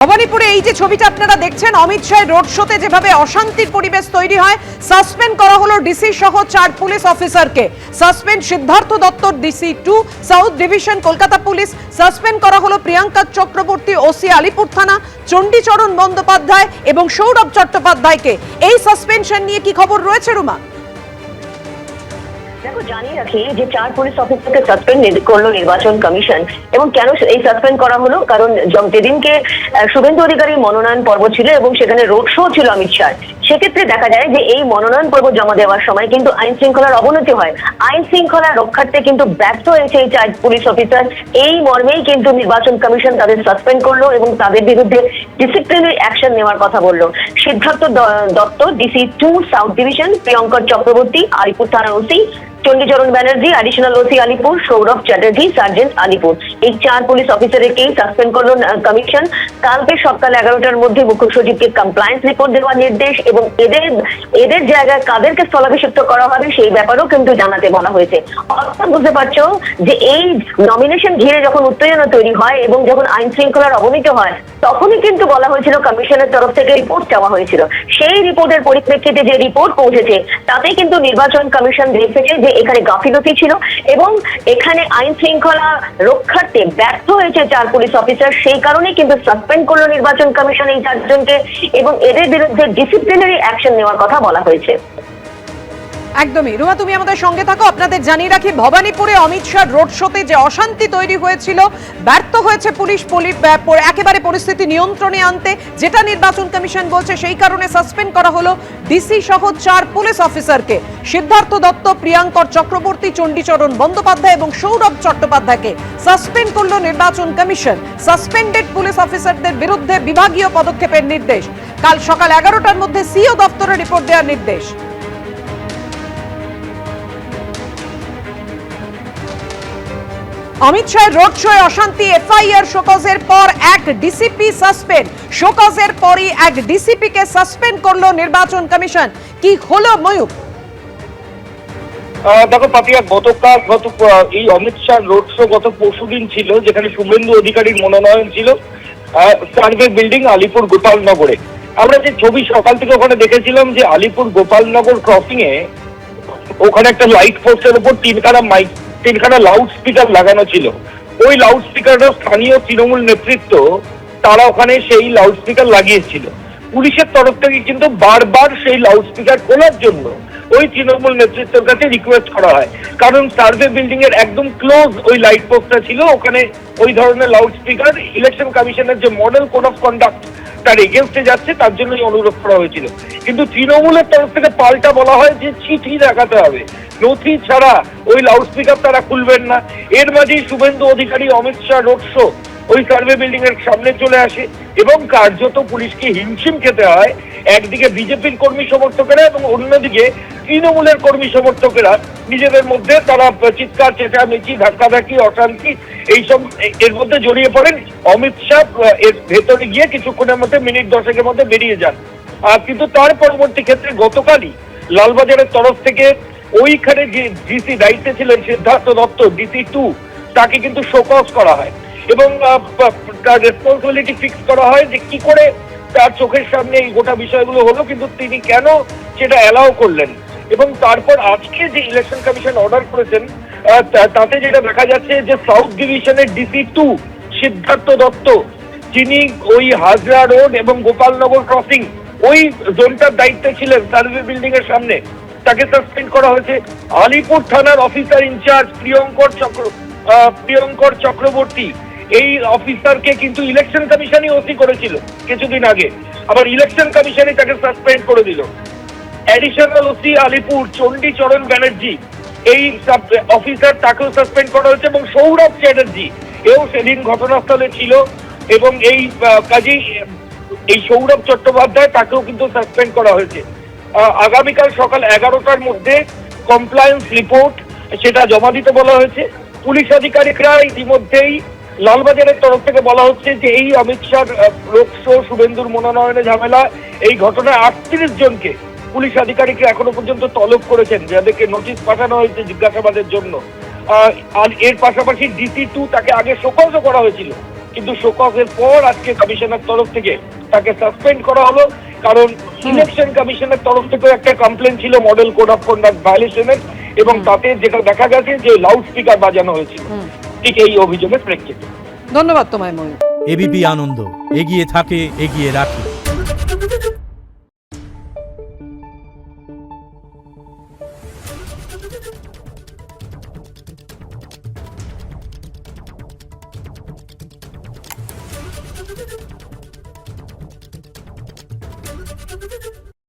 ভবানীপুরে এই যে ছবিটা আপনারা দেখছেন, অমিত শাহ রোড শোতে যেভাবে অশান্তির পরিবেশ তৈরি হয়, সাসপেন্ড করা হলো ডিসি সহ 4 পুলিশ অফিসারকে। সাসপেন্ড সিদ্ধার্থ দত্তর DC 2 south division Kolkata police. Suspend করা হলো প্রিয়াঙ্কা চক্রবর্তী ওসি আলিপুর থানা, চণ্ডীচরণ বন্দ্যোপাধ্যায় এবং সৌরভ চট্টোপাধ্যায়কে। এই সাসপেনশন নিয়ে কি খবর রয়েছে রুমা? দেখো, জানিয়ে রাখি যে 4 পুলিশ অফিসারকে সাসপেন্ড করলো নির্বাচন কমিশন। এবং কেন এই সাসপেন্ড করা হলো? কারণ যেদিনকে শুভেন্দু অধিকারীর মনোনয়ন পর্ব ছিল এবং সেখানে রোড শো ছিল অমিত শাহ, সেক্ষেত্রে দেখা যায় যে এই মনোনয়ন পর্ব জমা দেওয়ার সময় কিন্তু আইন শৃঙ্খলার অবনতি হয়। আইন শৃঙ্খলা রক্ষার্থে কিন্তু ব্যর্থ হয়েছে এই 4 পুলিশ অফিসার। এই মর্মেই কিন্তু নির্বাচন কমিশন তাদের সাসপেন্ড করলো এবং তাদের বিরুদ্ধে ডিসিপ্লিনারি অ্যাকশন নেওয়ার কথা বললো। Siddhartha Dutta DC 2 south division, Priyankar Chakraborty Alipore থানার OC, Chandicharan Banerjee additional OC Alipore, Sourav Chatterjee sergeant Alipore, এই 4 পুলিশ অফিসারকেই সাসপেন্ড করলো কমিশন। কালকে সকাল 11টার মধ্যে মুখ্য সচিবকে কমপ্লায়েন্স রিপোর্ট দেওয়ার নির্দেশ এবং এদের জায়গায় কাদেরকে স্থলাভিষিক্ত করা হবে সেই ব্যাপারেও কিন্তু জানাতে বলা হয়েছে। অর্থাৎ বুঝতে পারছো যে এই নমিনেশন ঘিরে যখন উত্তেজনা তৈরি হয় এবং যখন আইন শৃঙ্খলার অবনতি হয়, তখনই কিন্তু বলা হয়েছিল কমিশনের তরফ থেকে রিপোর্ট চাওয়া হয়েছিল। সেই রিপোর্টের পরিপ্রেক্ষিতে যে রিপোর্ট পৌঁছেছে তাতে কিন্তু নির্বাচন কমিশন দেখেছে যে এখানে গাফিলতি ছিল এবং এখানে আইন শৃঙ্খলা রক্ষার্থে ব্যর্থ হয়েছে 4 পুলিশ অফিসার। সেই কারণে কিন্তু সাসপেন্ড করলো নির্বাচন কমিশন এই 4 জনকে এবং এদের বিরুদ্ধে ডিসিপ্লিনারি অ্যাকশন নেওয়ার কথা বলা হয়েছে। একদমই রুমা, তুমি আমাদের সঙ্গে থাকো। আপনাদের জানিয়ে রাখি, ভবানীপুরে অমিত শাহ রোড শোতে যে অশান্তি তৈরি হয়েছিল, ব্যর্থ হয়েছে পুলিশ একেবারে পরিস্থিতি নিয়ন্ত্রণে আনতে, যেটা নির্বাচন কমিশন বলছে। সেই কারণে সাসপেন্ড করা হলো ডিসি সহ 4 পুলিশ অফিসারকে। সিদ্ধার্থ দত্ত, প্রিয়াঙ্কর চক্রবর্তী, চণ্ডীচরণ বন্দ্যোপাধ্যায় এবং সৌরভ চট্টোপাধ্যায়কে সাসপেন্ড করলো নির্বাচন কমিশন। সাসপেন্ডেড পুলিশ অফিসারদের বিরুদ্ধে বিভাগীয় পদক্ষেপের নির্দেশ। কাল সকাল 11টার মধ্যে সিও দপ্তরে রিপোর্ট দেওয়ার নির্দেশ। অমিত শাহের রোড শোয়ে অশান্তি, এফআইআর শোকজের পর এক ডিসিপি সাসপেন্ড। শোকজের পরই এক ডিসিপি কে সাসপেন্ড করলো নির্বাচন কমিশন। কি হলো ময়ূক? দেখো পাপিয়া, এই অমিত শাহ রোড শো গত পরশুদিন ছিল, যেখানে শুভেন্দু অধিকারীর মনোনয়ন ছিল সার্ভে বিল্ডিং আলিপুর গোপালনগরে। আমরা যে ছবি সকাল থেকে ওখানে দেখেছিলাম যে আলিপুর গোপালনগর ক্রসিং এ ওখানে একটা লাইট পোস্টের উপর 3খানা লাউড স্পিকার লাগানো ছিল। ওই লাউড স্পিকারটা স্থানীয় তৃণমূল নেতৃত্ব তারা ওখানে সেই লাউড স্পিকার লাগিয়েছিল। পুলিশের তরফ থেকে কিন্তু বারবার সেই লাউড স্পিকার খোলার জন্য ওই তৃণমূল নেতৃত্বের কাছে রিকোয়েস্ট করা হয়, কারণ সার্ভে বিল্ডিং এর একদম ক্লোজ ওই লাইট পোস্টটা ছিল। ওখানে ওই ধরনের লাউড স্পিকার ইলেকশন কমিশনের যে মডেল কোড অফ কন্ডাক্ট তার এগেনস্টে যাচ্ছে, তার জন্যই অনুরোধ করা হয়েছিল। কিন্তু তৃণমূলের তরফ থেকে পাল্টা বলা হয় যে চিঠি দেখাতে হবে, নথি ছাড়া ওই লাউড স্পিকার তারা খুলবেন না। এর মাঝেই শুভেন্দু অধিকারী অমিত শাহ রোড শো ওই সার্ভে বিল্ডিং এর সামনে চলে আসে এবং কার্যত পুলিশকে হিমশিম খেতে হয়। একদিকে বিজেপির কর্মী সমর্থকেরা এবং অন্যদিকে তৃণমূলের কর্মী সমর্থকেরা নিজেদের মধ্যে তারা চিৎকার চেঁচামেচি, ধাক্কাধাক্কি, অশান্তি এইসব এর মধ্যে জড়িয়ে পড়েন। অমিত শাহ এর ভেতরে গিয়ে কিছুক্ষণের মধ্যে মিনিট 10-এর মধ্যে বেরিয়ে যান। কিন্তু তার পরবর্তী ক্ষেত্রে গতকালই লালবাজারের তরফ থেকে ওইখানে যে ডিসি দায়িত্বে ছিলেন সিদ্ধার্থ দত্ত ডিসি 2, তাকে কিন্তু শোকজ করা হয় এবং তার রেসপন্সিবিলিটি ফিক্স করা হয় যে কি করে তার চোখের সামনে এই গোটা বিষয়গুলো হলো, কিন্তু তিনি কেন সেটা অ্যালাউ করলেন। এবং তারপর আজকে যে ইলেকশন কমিশন অর্ডার করেছেন তাতে যেটা দেখা যাচ্ছে যে সাউথ ডিভিশনের ডিসি 2 সিদ্ধার্থ দত্ত, যিনি ওই হাজরা রোড এবং গোপালনগর ক্রসিং ওই জোনটার দায়িত্বে ছিলেন সার্ভে বিল্ডিং এর সামনে, তাকে সাসপেন্ড করা হয়েছে। আলিপুর থানার অফিসার ইনচার্জ প্রিয়ঙ্কর চক্রবর্তী, এই অফিসারকে কিন্তু ইলেকশন কমিশনই ওসি করেছিল কিছুদিন আগে, আবার ইলেকশন কমিশনই তাকে সাসপেন্ড করে দিল। অ্যাডিশনাল ওসি আলিপুর চণ্ডীচরণ ব্যানার্জি, এই অফিসার, তাকেও সাসপেন্ড করা হয়েছে এবং সৌরভ চ্যাটার্জি এও সেদিন ঘটনাস্থলে ছিল এবং এই কাজেই এই সৌরভ চট্টোপাধ্যায় তাকেও কিন্তু সাসপেন্ড করা হয়েছে। আগামীকাল সকাল 11টার মধ্যে কমপ্লায়েন্স রিপোর্ট সেটা জমা দিতে বলা হয়েছে। পুলিশ আধিকারিকরা ইতিমধ্যেই লালবাজারের তরফ থেকে বলা হচ্ছে যে এই অমিত শাহ রোড শো, শুভেন্দুর মনোনয়নে ঝামেলা, এই ঘটনায় 38 জনকে পুলিশ আধিকারিকরা এখনো পর্যন্ত তলব করেছেন, যাদেরকে নোটিশ পাঠানো হয়েছে জিজ্ঞাসাবাদের জন্য। আর এর পাশাপাশি ডিসি 2 তাকে আগে শোকজও করা হয়েছিল, কিন্তু শোকফের পর আজকে কমিশনের তরফ থেকে তাকে সাসপেন্ড করা হলো, কারণ ইলেকশন কমিশনের তরফ থেকেও একটা কমপ্লেন ছিল মডেল কোড অফ কন্ডাক্ট ভায়োলেশনের, এবং তাতে যেটা দেখা গেছে যে লাউড স্পিকার বাজানো হয়েছিল, ঠিক এই অভিযোগের প্রেক্ষিতে। ধন্যবাদ তোমায় ময়ূর। এবিপি আনন্দ, এগিয়ে থাকে, এগিয়ে রাখে।